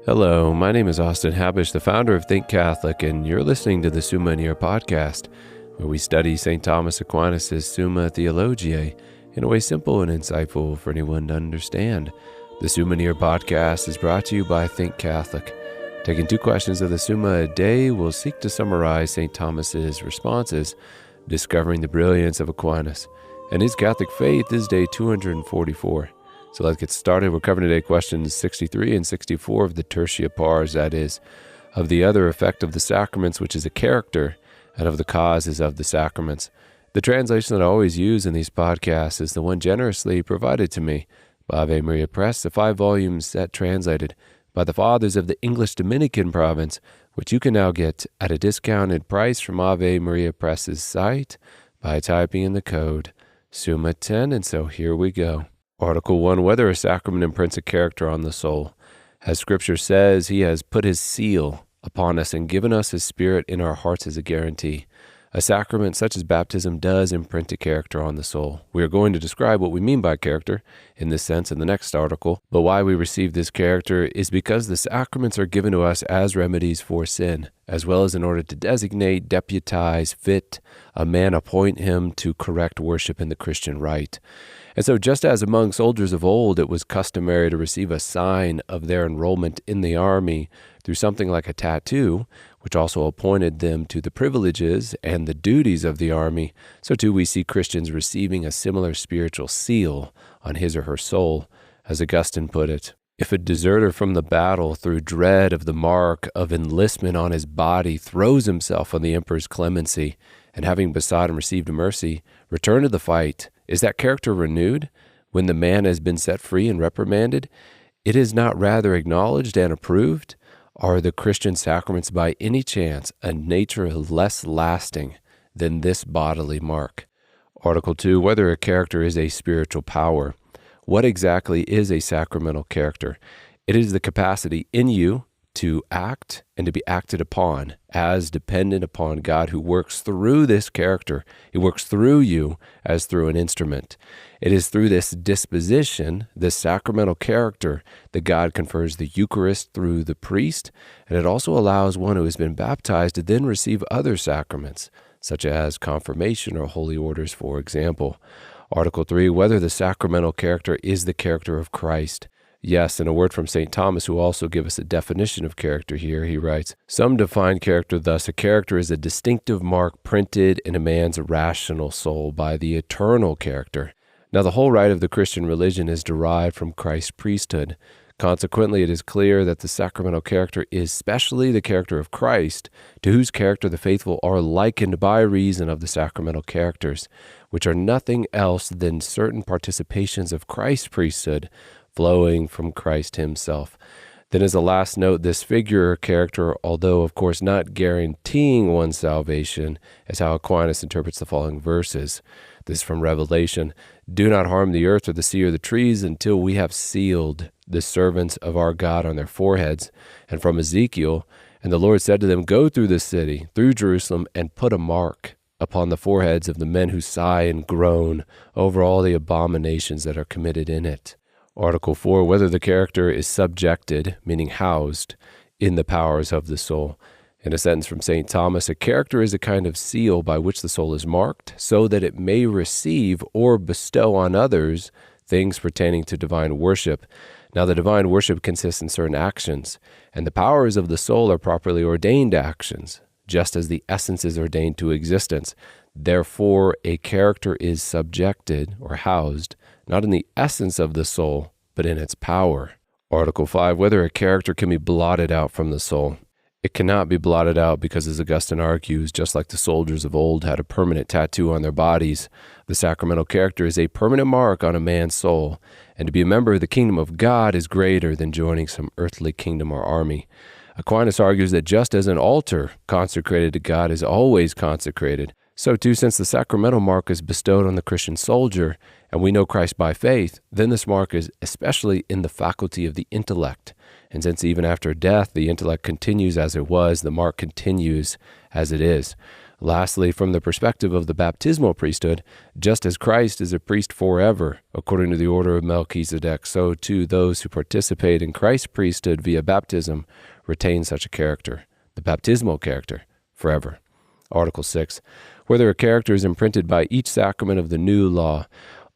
Hello, my name is Austin Habish, the founder of Think Catholic, and you're listening to the Summa podcast, where we study St. Thomas Aquinas' Summa Theologiae in a way simple and insightful for anyone to understand. The Summa podcast is brought to you by Think Catholic. Taking 2 questions of the Summa a day, we'll seek to summarize St. Thomas's responses, discovering the brilliance of Aquinas. And his Catholic faith is day 244. So let's get started. We're covering today questions 63 and 64 of the Tertia Pars, that is, of the other effect of the sacraments, which is a character, and of the causes of the sacraments. The translation that I always use in these podcasts is the one generously provided to me by Ave Maria Press, the 5-volume set translated by the Fathers of the English Dominican province, which you can now get at a discounted price from Ave Maria Press's site by typing in the code SUMMA10, and so here we go. Article 1, whether a sacrament imprints a character on the soul. As Scripture says, he has put his seal upon us and given us his Spirit in our hearts as a guarantee. A sacrament such as baptism does imprint a character on the soul. We are going to describe what we mean by character in this sense in the next article, but why we receive this character is because the sacraments are given to us as remedies for sin, as well as in order to designate, deputize, fit a man, appoint him to correct worship in the Christian rite. And so just as among soldiers of old it was customary to receive a sign of their enrollment in the army through something like a tattoo, which also appointed them to the privileges and the duties of the army, so too we see Christians receiving a similar spiritual seal on his or her soul. As Augustine put it, if a deserter from the battle through dread of the mark of enlistment on his body throws himself on the emperor's clemency, and having besought and received mercy, return to the fight, is that character renewed when the man has been set free and reprimanded? It is not rather acknowledged and approved? Are the Christian sacraments by any chance a nature less lasting than this bodily mark? Article 2, whether a character is a spiritual power. What exactly is a sacramental character? It is the capacity in you to act and to be acted upon as dependent upon God, who works through this character. He works through you as through an instrument. It is through this disposition, this sacramental character, that God confers the Eucharist through the priest, and it also allows one who has been baptized to then receive other sacraments, such as confirmation or holy orders, for example. Article 3, whether the sacramental character is the character of Christ. Yes, and a word from St. Thomas, who also gives us a definition of character here. He writes, some define character thus: a character is a distinctive mark printed in a man's rational soul by the eternal character. Now, the whole rite of the Christian religion is derived from Christ's priesthood. Consequently, it is clear that the sacramental character is specially the character of Christ, to whose character the faithful are likened by reason of the sacramental characters, which are nothing else than certain participations of Christ's priesthood, flowing from Christ himself. Then as a last note, this figure or character, although of course not guaranteeing one's salvation, is how Aquinas interprets the following verses. This is from Revelation. Do not harm the earth or the sea or the trees until we have sealed the servants of our God on their foreheads. And from Ezekiel, and the Lord said to them, go through the city, through Jerusalem, and put a mark upon the foreheads of the men who sigh and groan over all the abominations that are committed in it. Article 4, whether the character is subjected, meaning housed, in the powers of the soul. In a sentence from St. Thomas, a character is a kind of seal by which the soul is marked, so that it may receive or bestow on others things pertaining to divine worship. Now, the divine worship consists in certain actions, and the powers of the soul are properly ordained actions, just as the essence is ordained to existence. Therefore, a character is subjected or housed, not in the essence of the soul, but in its power. Article 5, whether a character can be blotted out from the soul. It cannot be blotted out because, as Augustine argues, just like the soldiers of old had a permanent tattoo on their bodies, the sacramental character is a permanent mark on a man's soul, and to be a member of the kingdom of God is greater than joining some earthly kingdom or army. Aquinas argues that just as an altar consecrated to God is always consecrated, so too, since the sacramental mark is bestowed on the Christian soldier, and we know Christ by faith, then this mark is especially in the faculty of the intellect. And since even after death, the intellect continues as it was, the mark continues as it is. Lastly, from the perspective of the baptismal priesthood, just as Christ is a priest forever, according to the order of Melchizedek, so too those who participate in Christ's priesthood via baptism retain such a character, the baptismal character, forever. Article 6. Whether a character is imprinted by each sacrament of the new law,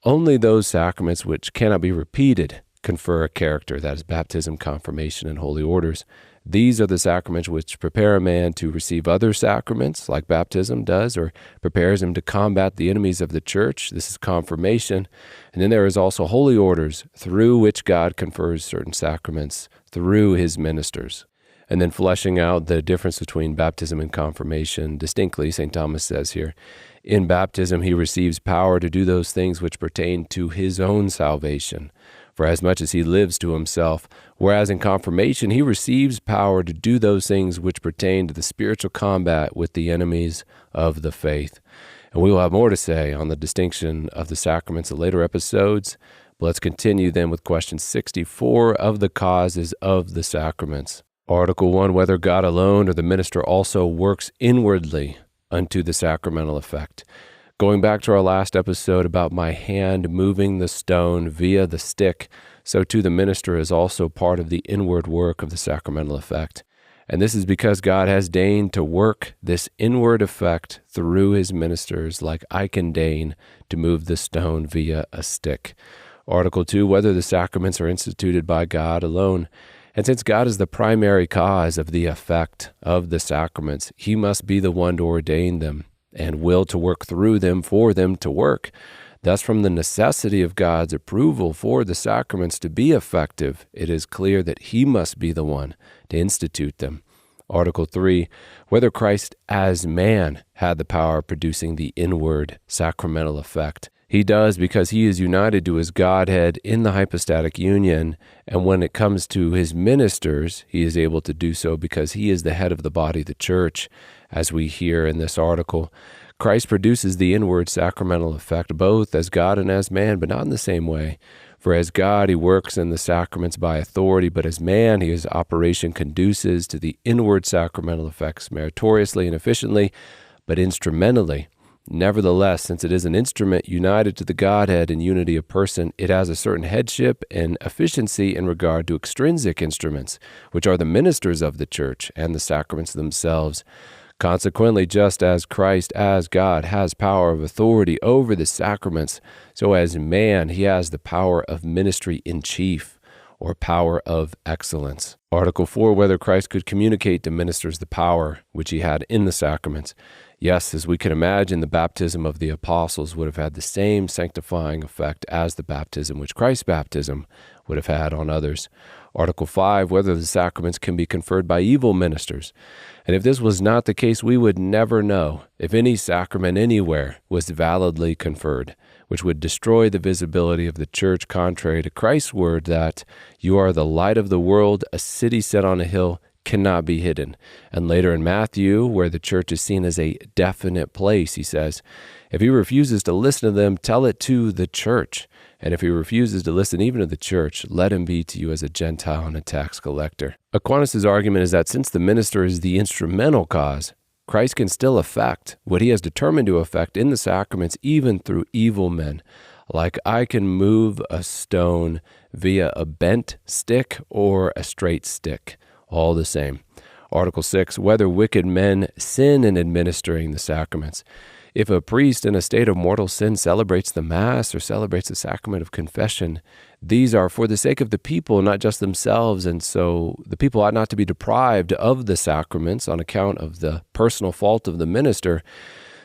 only those sacraments which cannot be repeated confer a character, that is baptism, confirmation, and holy orders. These are the sacraments which prepare a man to receive other sacraments, like baptism does, or prepares him to combat the enemies of the church. This is confirmation. And then there is also holy orders, through which God confers certain sacraments through his ministers. And then fleshing out the difference between baptism and confirmation distinctly, St. Thomas says here, in baptism he receives power to do those things which pertain to his own salvation, for as much as he lives to himself, whereas in confirmation he receives power to do those things which pertain to the spiritual combat with the enemies of the faith. And we will have more to say on the distinction of the sacraments in later episodes, but let's continue then with question 64 of the causes of the sacraments. Article 1, whether God alone or the minister also works inwardly unto the sacramental effect. Going back to our last episode about my hand moving the stone via the stick, so too the minister is also part of the inward work of the sacramental effect. And this is because God has deigned to work this inward effect through his ministers, like I can deign to move the stone via a stick. Article 2, whether the sacraments are instituted by God alone. And since God is the primary cause of the effect of the sacraments, he must be the one to ordain them and will to work through them for them to work. Thus, from the necessity of God's approval for the sacraments to be effective, it is clear that he must be the one to institute them. Article 3, whether Christ as man had the power of producing the inward sacramental effect. He does, because he is united to his Godhead in the hypostatic union, and when it comes to his ministers, he is able to do so because he is the head of the body, the church, as we hear in this article. Christ produces the inward sacramental effect both as God and as man, but not in the same way. For as God, he works in the sacraments by authority, but as man, his operation conduces to the inward sacramental effects meritoriously and efficiently, but instrumentally. Nevertheless, since it is an instrument united to the Godhead in unity of person, it has a certain headship and efficiency in regard to extrinsic instruments, which are the ministers of the church and the sacraments themselves. Consequently, just as Christ as God has power of authority over the sacraments, so as man he has the power of ministry in chief, or power of excellence. Article 4, whether Christ could communicate to ministers the power which he had in the sacraments. Yes, as we can imagine, the baptism of the apostles would have had the same sanctifying effect as the baptism which Christ's baptism would have had on others. Article 5, whether the sacraments can be conferred by evil ministers. And if this was not the case, we would never know if any sacrament anywhere was validly conferred, which would destroy the visibility of the church, contrary to Christ's word that you are the light of the world, a city set on a hill cannot be hidden. And later in Matthew, where the church is seen as a definite place, he says, if he refuses to listen to them, tell it to the church. And if he refuses to listen even to the church, let him be to you as a Gentile and a tax collector. Aquinas' argument is that since the minister is the instrumental cause, Christ can still effect what he has determined to effect in the sacraments, even through evil men. Like I can move a stone via a bent stick or a straight stick, all the same. Article 6, whether wicked men sin in administering the sacraments. If a priest in a state of mortal sin celebrates the Mass or celebrates the sacrament of confession, these are for the sake of the people, not just themselves, and so the people ought not to be deprived of the sacraments on account of the personal fault of the minister.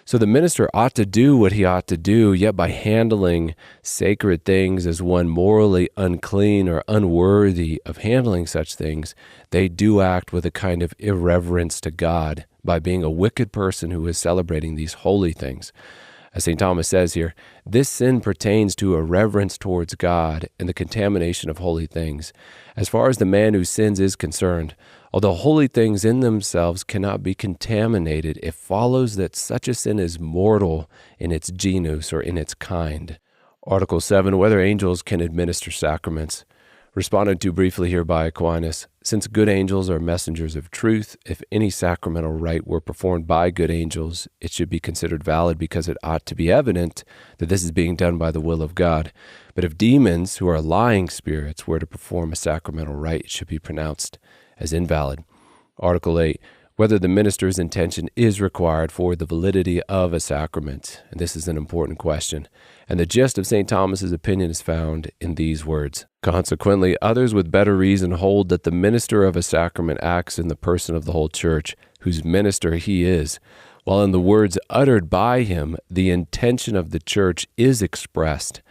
So the minister ought to do what he ought to do, yet by handling sacred things as one morally unclean or unworthy of handling such things, they do act with a kind of irreverence to God by being a wicked person who is celebrating these holy things. As St. Thomas says here, this sin pertains to a reverence towards God and the contamination of holy things. As far as the man who sins is concerned, although holy things in themselves cannot be contaminated, it follows that such a sin is mortal in its genus or in its kind. Article 7, whether angels can administer sacraments. Responded to briefly here by Aquinas, since good angels are messengers of truth, if any sacramental rite were performed by good angels, it should be considered valid because it ought to be evident that this is being done by the will of God. But if demons, who are lying spirits, were to perform a sacramental rite, it should be pronounced as invalid. Article 8. Whether the minister's intention is required for the validity of a sacrament. And this is an important question. And the gist of St. Thomas's opinion is found in these words. Consequently, others with better reason hold that the minister of a sacrament acts in the person of the whole church, whose minister he is, while in the words uttered by him, the intention of the church is expressed,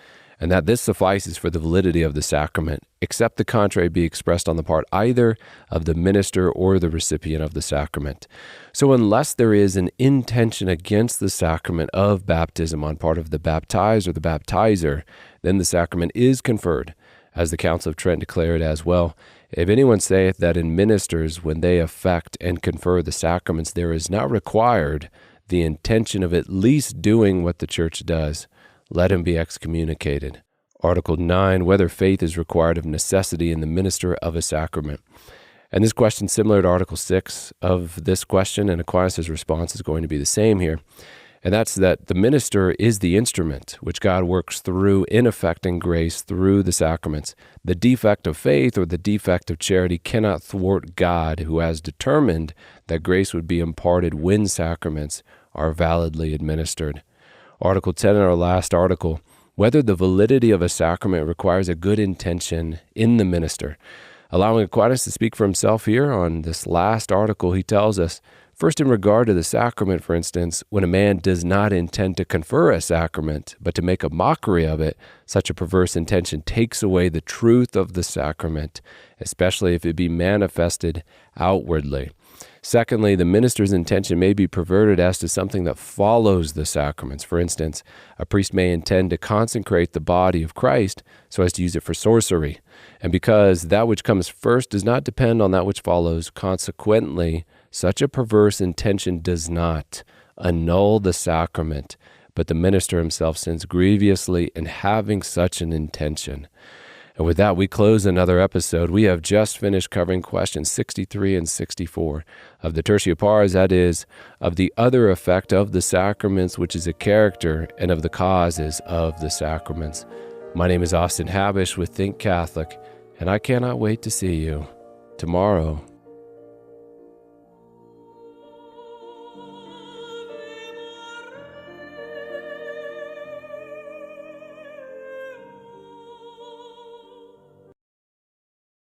and that this suffices for the validity of the sacrament, except the contrary be expressed on the part either of the minister or the recipient of the sacrament. So unless there is an intention against the sacrament of baptism on part of the baptized or the baptizer, then the sacrament is conferred, as the Council of Trent declared as well. If anyone saith that in ministers, when they effect and confer the sacraments, there is not required the intention of at least doing what the church does, let him be excommunicated. Article 9, whether faith is required of necessity in the minister of a sacrament. And this question is similar to Article 6 of this question, and Aquinas' response is going to be the same here. And that's that the minister is the instrument which God works through in effecting grace through the sacraments. The defect of faith or the defect of charity cannot thwart God, who has determined that grace would be imparted when sacraments are validly administered. Article 10, our last article, whether the validity of a sacrament requires a good intention in the minister. Allowing Aquinas to speak for himself here on this last article, he tells us, first, in regard to the sacrament, for instance, when a man does not intend to confer a sacrament, but to make a mockery of it, such a perverse intention takes away the truth of the sacrament, especially if it be manifested outwardly. Secondly, the minister's intention may be perverted as to something that follows the sacraments. For instance, a priest may intend to consecrate the body of Christ so as to use it for sorcery. And because that which comes first does not depend on that which follows, consequently, such a perverse intention does not annul the sacrament, but the minister himself sins grievously in having such an intention. And with that, we close another episode. We have just finished covering questions 63 and 64 of the Tertia Pars, that is, of the other effect of the sacraments, which is a character, and of the causes of the sacraments. My name is Austin Habish with Think Catholic, and I cannot wait to see you tomorrow.